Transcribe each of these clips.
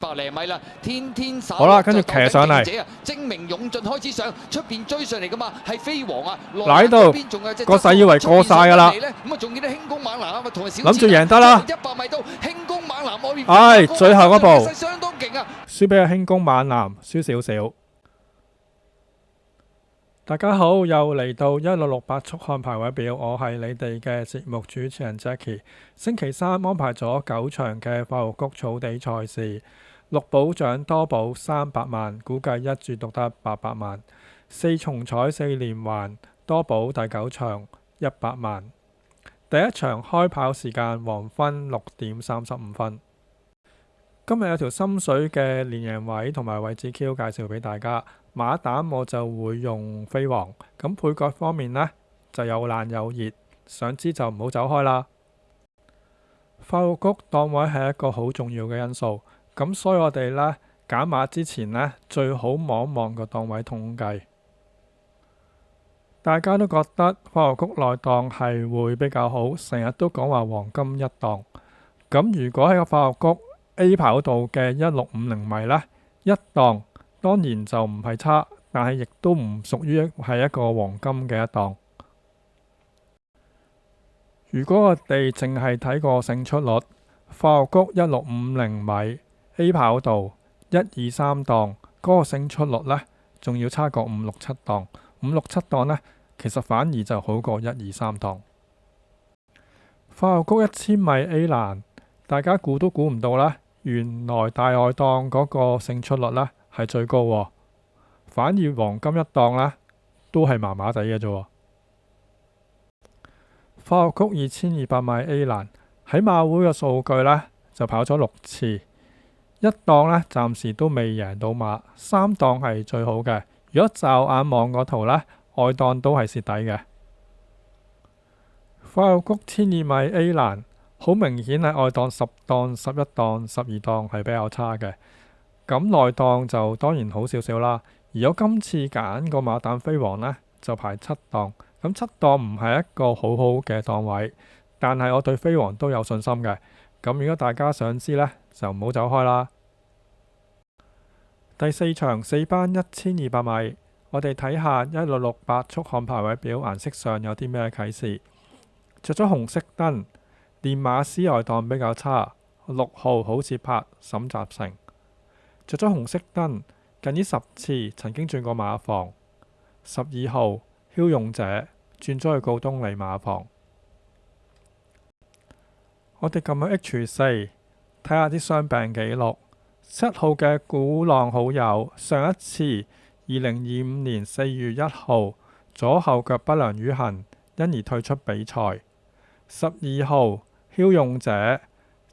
百零米啦，天天手好啦，跟住騎上嚟，精明勇進開始上，出邊追上嚟噶嘛，係飛皇啊！嗱喺度，個勢以為過晒噶啦，咁啊仲見到輕功猛男啊，同埋小諗住贏得啦，100米到輕功猛男外面，唉，最後嗰步相當勁啊，輸俾個輕功猛男，輸少少。大家好，又嚟到1668速看排位表，我係你哋嘅節目主持人 Jackie。星期三安排咗9場嘅化學谷草地賽事，6保獎多保300萬，估計一注獨得800萬。4重彩4連環多保第9場100萬。第一場開跑時間黃昏6點35分。今日有條心水嘅連贏位同埋位置 Q 介紹俾大家。馬膽我就會用飛皇，咁配角方面呢，就有冷有熱，想知就唔好走開啦。化學谷檔位係一個好重要嘅因素，咁所以我哋呢揀馬之前呢，最好望一望個檔位統計。大家都覺得化學谷內檔係會比較好，成日都講話黃金一檔。咁如果喺個化學谷 A 跑道嘅1650米呢，一檔當然就唔係差，但係亦都唔屬於係一個黃金嘅一檔。如果我哋淨係睇個勝出率，化學谷1650米 A 跑道1、2、3檔嗰個勝出率呢，仲要差過5、6、7檔。5、6、7檔呢，其實反而就好過1、2、3檔。化學谷1000米 A 欄，大家估都估唔到啦，原來大外檔嗰個勝出率呢係最高喎，反而黃金一檔呢都係麻麻地嘅啫。化學谷2200米 A 欄喺馬會嘅數據呢就跑咗6次，一檔呢暫時都未贏到馬，3檔係最好嘅。如果驟眼望個圖呢，外檔都係蝕底嘅。化學谷1200米 A 欄好明顯係外檔10檔、11檔、12檔係比較差嘅。咁內檔就當然好少少啦，而我今次揀個馬膽飛皇呢，就排7檔，咁7檔唔係一個好好嘅檔位，但係我對飛皇都有信心嘅。咁如果大家想知呢，就唔好走開啦。第4場4班1200米，我哋睇下1668速看排位表顏色上有啲咩啟示。着咗紅色燈，練馬師外檔比較差，6號好似拍沈集成。着咗紅色燈，近呢10次曾經轉過馬房。12號驍勇者轉咗去告東尼馬房。我哋撳去 H4 睇下啲傷病記錄。7號嘅鼓浪好友，上一次2025年4月1號左後腳不良於行，因而退出比賽。12號驍勇者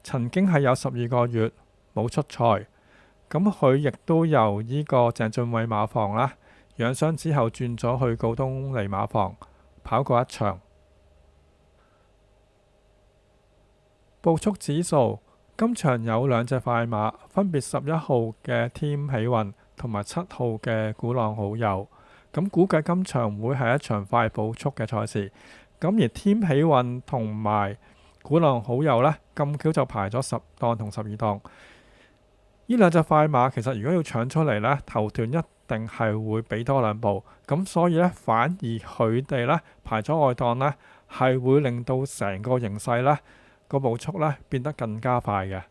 曾經係有12個月冇出賽。咁佢亦都由呢個鄭俊偉馬房啦，養傷之後轉咗去告東尼馬房跑過一場。步速指數今場有2隻快馬，分別11號嘅添喜運同埋7號嘅鼓浪好友。咁估計今場會係一場快步速嘅賽事。咁而添喜運同埋鼓浪好友呢，咁巧就排咗10檔同12檔。呢2隻快馬其實如果要搶出嚟呢，頭段一定係會俾多2步，咁所以呢，反而佢哋呢排咗外檔呢，係會令到成個形勢呢個步速呢變得更加快嘅。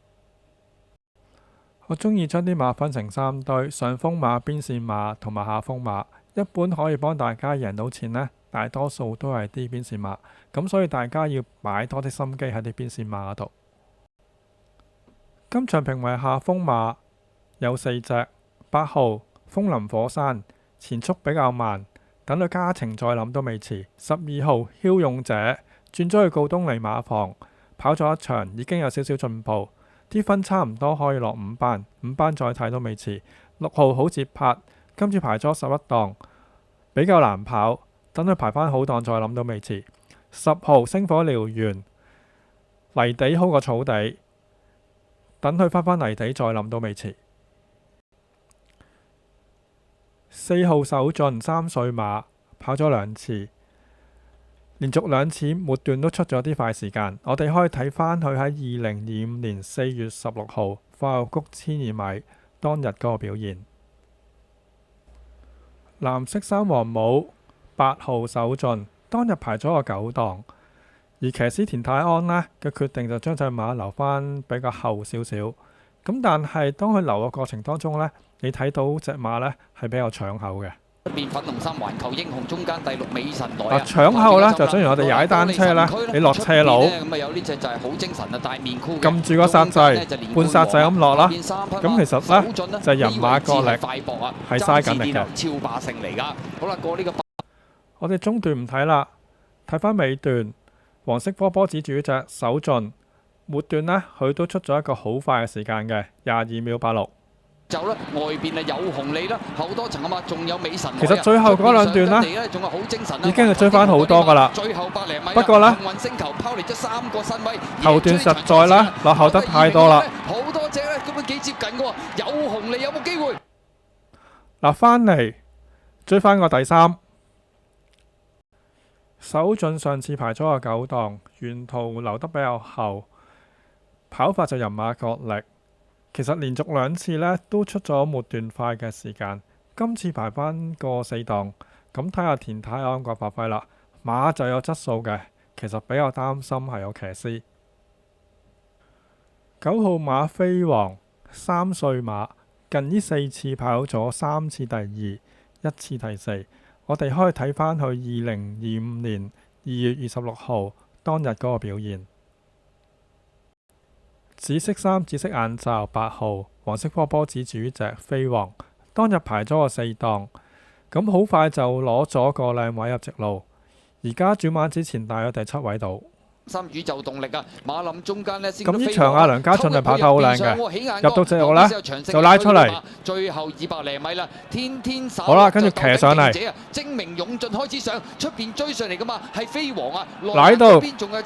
我中意將啲馬分成3堆，上風馬、邊線馬同埋下風馬，一般可以幫大家贏到錢呢，大多數都係啲邊線馬，咁所以大家要擺多啲心機喺啲邊線馬嗰度。今場評為下風馬有4隻，8號風林火山前速比較慢，等佢加程再諗都未遲。12號驍勇者轉咗去告東尼馬房跑咗一場，已經有少少進步，啲分差唔多可以落5班，5班再睇都未遲。6號好節拍，今次排咗11檔，比較難跑，等佢排返好檔再諗都未遲。10號星火燎原泥地好過草地，等佢返泥地再諗都未遲。4號手進3歲馬跑咗2次，連續2次末段都出咗啲快時間。我哋可以睇返佢喺2025年4月16號花玉谷千二米當日嗰個表現。藍色三黃帽8號手進當日排咗個9檔，而騎師田泰安呢嘅決定就將隻馬留返比較後少少。咁但係當佢留嘅過程當中呢，你睇到隻馬呢係比較搶口嘅。變粉紅衫環球英雄中間第6美神來啊！搶口呢就正如我哋踩單車呢，你落斜路咁啊有呢隻就係好精神啊，大面箍撳住個剎掣，半剎掣咁落啦。咁其實呢，就係人馬角力係嘥緊力嘅。超霸勝嚟㗎。好啦，過呢個我哋中段唔睇啦，睇翻尾段，黃色波波指住隻手進末段呢，佢都出咗一個好快嘅時間嘅22秒86。就啦，外邊啊有紅利啦，後多層啊嘛，仲有美神。其實最後嗰兩段呢，已經係追翻好多噶啦。最後100零米，不過呢，幸運星球拋離咗3個身位，後段實在啦，落後得太多啦。好多隻咧，咁樣幾接近嘅喎，有紅利有冇機會？嗱，翻嚟追翻個第3。手進上次排咗個9檔，沿途留得比較後，跑法就人馬角力。其實連續2次呢都出咗末段快嘅時間，今次排翻個4檔，咁睇下田泰安個發揮啦。馬就有質素嘅，其實比較擔心係有騎師。9號馬飛王3歲馬，近呢4次跑咗3次第2，1次第4。我哋可以睇翻佢2025年2月26號當日嗰個表現。紫色衫、紫色眼罩8號，黃色波波指住隻飛王，當日排咗個4檔，咁好快就攞咗個靚位入直路，而家轉馬之前大約第7位度。宇宙動力啊，馬林中間呢，咁呢場阿梁家俊係跑得好靚嘅，入到直路呢，就拉出嚟，最後200零米啦，天手好啦，跟住騎上嚟，精明勇進開始上，出邊追上嚟噶嘛，係飛王啊，嗱喺度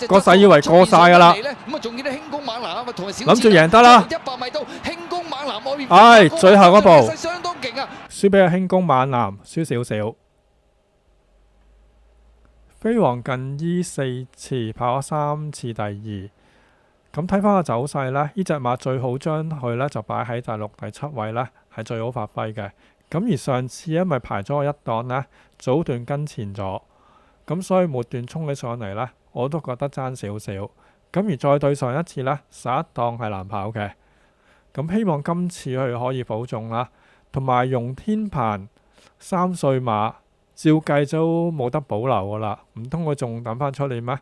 個勢以為過晒噶啦，咁啊仲見到輕功猛男啊，同埋小諗住贏得啦，100米到輕功猛男外面，唉，最後嗰步相當勁啊，輸俾個輕功猛男，輸少少。飛王近依4次跑咗3次第2，咁睇翻個走勢呢，呢隻馬最好將佢呢就擺喺第6、第7位呢，係最好發揮嘅。咁而上次因為排咗個1檔呢，早段跟前咗，咁所以末段衝起上嚟呢，我都覺得爭少少。咁而再對上一次呢，11檔係難跑嘅。咁希望今次佢可以保重啦，同埋容天鵬3歲馬。照計都冇得保留噶啦，唔通佢仲等返出年咩？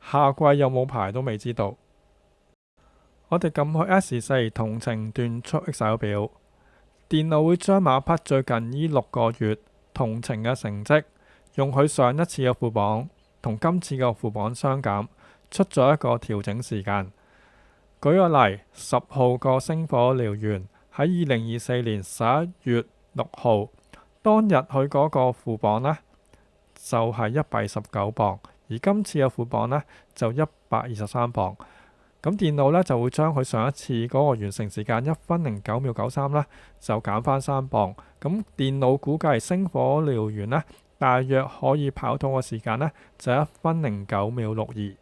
下季有冇排都未知道。我哋撳去 S4 同程段速 Excel 表，電腦會將馬匹最近呢6個月同程嘅成績，用佢上一次嘅副榜同今次嘅副榜相減，出咗一個調整時間。舉個例，10號個星火燎原喺2024年11月6號。當日佢嗰個副榜呢，就係119磅，而今次嘅副榜呢，就123磅。咁電腦呢，就會將佢上一次嗰個完成時間1分09秒93呢，就減翻3磅。咁電腦估計星火燎原呢，大約可以跑到嘅時間呢，就1分09秒62。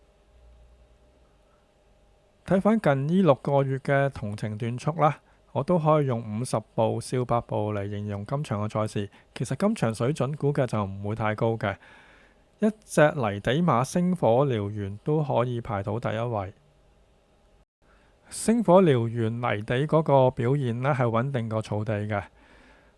睇翻近呢6個月嘅同程段速啦。我都可以用50步笑百步嚟形容今場嘅賽事。其實今場水準估計就唔會太高嘅，一隻泥地馬星火燎原都可以排到第1位。星火燎原泥地嗰個表現呢係穩定過草地嘅。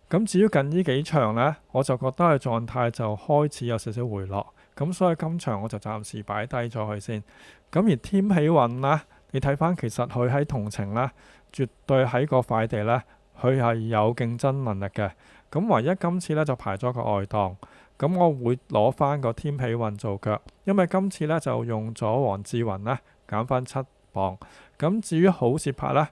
咁至於近呢幾場呢，我就覺得佢狀態就開始有少少回落，咁所以今場我就暫時擺低咗佢先。咁而添喜運啦，你睇翻其實佢喺同程啦。絕對喺個快地呢，佢係有競爭能力嘅。咁唯一今次呢，就排咗個外檔，咁我會攞翻個添喜運做腳，因為今次呢，就用咗黃志雲呢減翻7磅。咁至於好涉拍呢，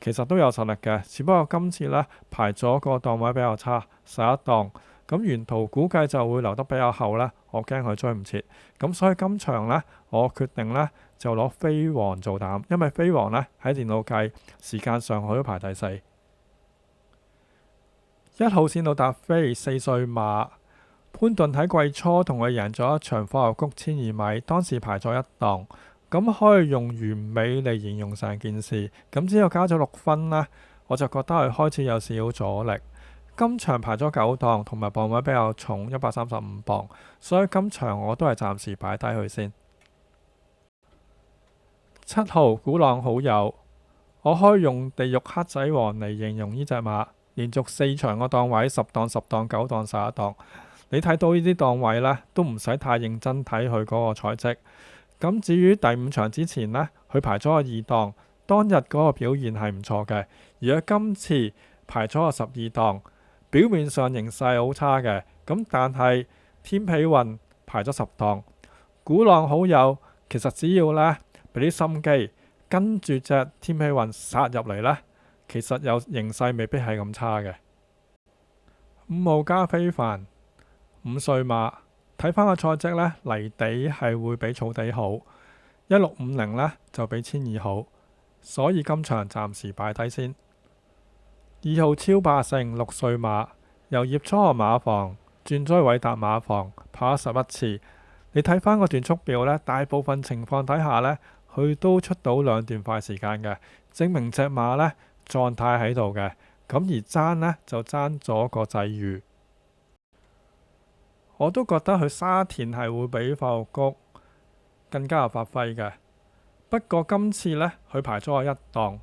其實都有實力嘅，只不過今次呢，排咗個檔位比較差，11檔。咁沿途估計就會留得比較後呢，我驚佢追唔切。咁所以今場呢，我決定呢，就攞飛王做膽，因為飛王呢喺電腦計時間上佢都排第4。1號線到達飛4歲馬潘頓喺季初同佢贏咗一場花牛谷1200米，當時排咗1檔，咁可以用完美嚟形容成件事。咁之後加咗6分呢，我就覺得佢開始有少少阻力。今場排咗9檔，同埋磅位比較重，135磅，所以今場我都係暫時擺低佢先。7號古朗好友，我可以用地獄黑仔王嚟形容呢隻馬，連續4場個檔位10檔、10檔、9檔、11檔。你睇到呢啲檔位呢，都唔使太認真睇佢嗰個賽績。咁至於第5場之前呢，佢排咗個2檔，當日嗰個表現係唔錯嘅。而佢今次排咗個12檔，表面上形勢好差嘅，咁但係天喜運排咗10檔。古朗好友其實只要呢俾啲心機，跟住隻天喜運殺入嚟呢，其實有形勢未必係咁差嘅。5號加非凡，5歲馬，睇翻個賽績呢，泥地係會比草地好，1650呢就比1200好，所以今場暫時擺低先。2號超霸勝，6歲馬，由葉初學馬房轉咗去偉達馬房，跑咗11次。你睇翻個段速表呢，大部分情況底下呢，佢都出到2段快時間嘅，證明隻馬呢狀態喺度嘅。咁而爭呢，就爭咗個際遇。我都覺得佢沙田係會比發育谷更加有發揮嘅。不過今次呢，佢排咗個1檔，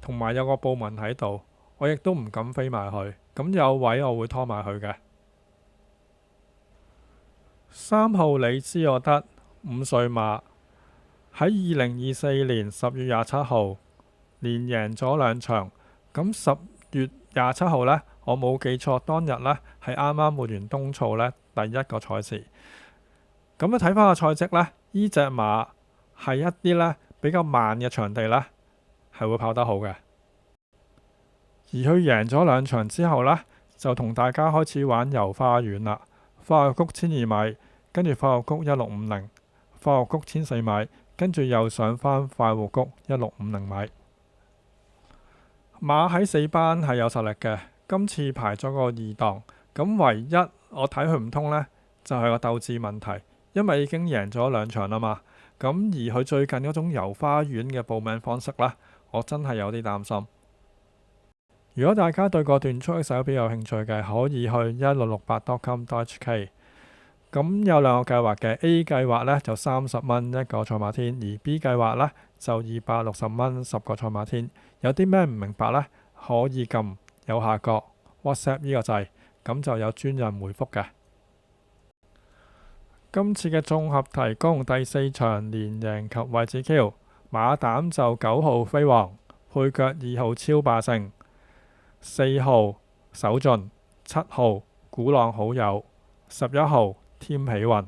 同埋有個布紋喺度，我亦都唔敢飛埋去。咁有位我會拖埋佢嘅。3號你知我得，5歲馬，喺2024年10月27號連贏咗2場。咁10月27號呢，我冇記錯，當日呢係啱啱活完冬草呢第1個賽事。咁睇翻個賽績呢，呢隻馬係一啲呢比較慢嘅場地呢係會跑得好嘅。而佢贏咗2場之後呢，就同大家開始玩遊花園啦。發育谷1200米，跟住發育谷1650，發育谷1400米，跟住又上返發育谷1650米。馬喺4班係有實力嘅，今次排咗個2檔。咁唯一我睇佢唔通呢，就係個鬥志問題，因為已經贏咗2場啦嘛。咁而佢最近嗰種遊花園嘅報名方式呢，我真係有啲擔心。如果大家對個段速手表有興趣嘅，可以去1668.com.hk。咁有2個計劃嘅 ，A 計劃呢就30蚊1個賽馬天，而 B 計劃呢就260蚊10個賽馬天。有啲咩唔明白呢？可以撳右下角 WhatsApp 呢個掣，咁就有專人回覆嘅。今次嘅綜合提供第4場連贏及位置 Q， 馬膽就9號飛王，配腳2號超霸勝，4號手進，7號古朗好友，11號添喜運。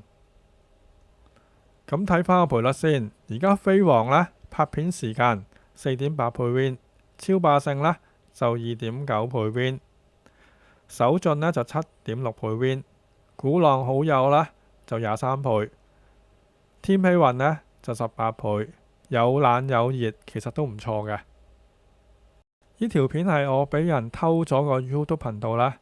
咁睇翻個賠率先，而家飛王呢，拍片時間4.8倍 win， 超霸勝呢就2.9倍 win， 手進呢就7.6倍 win， 古朗好友呢就23倍，添喜運呢就18倍，有冷有熱，其實都唔錯嘅。呢條片係我俾人偷咗個 YouTube 頻道啦，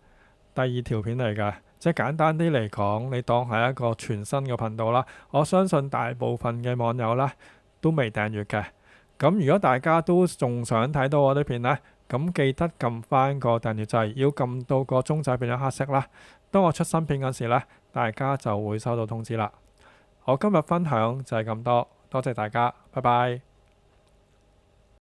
第2條片嚟嘅，即係簡單啲嚟講，你當係一個全新嘅頻道啦。我相信大部分嘅網友呢都未訂閱嘅。咁如果大家都仲想睇到我啲片呢，咁記得撳翻個訂閱掣，要撳到個鐘仔變咗黑色啦。當我出新片嗰時呢，大家就會收到通知啦。我今日分享就係咁多，多謝大家，拜拜。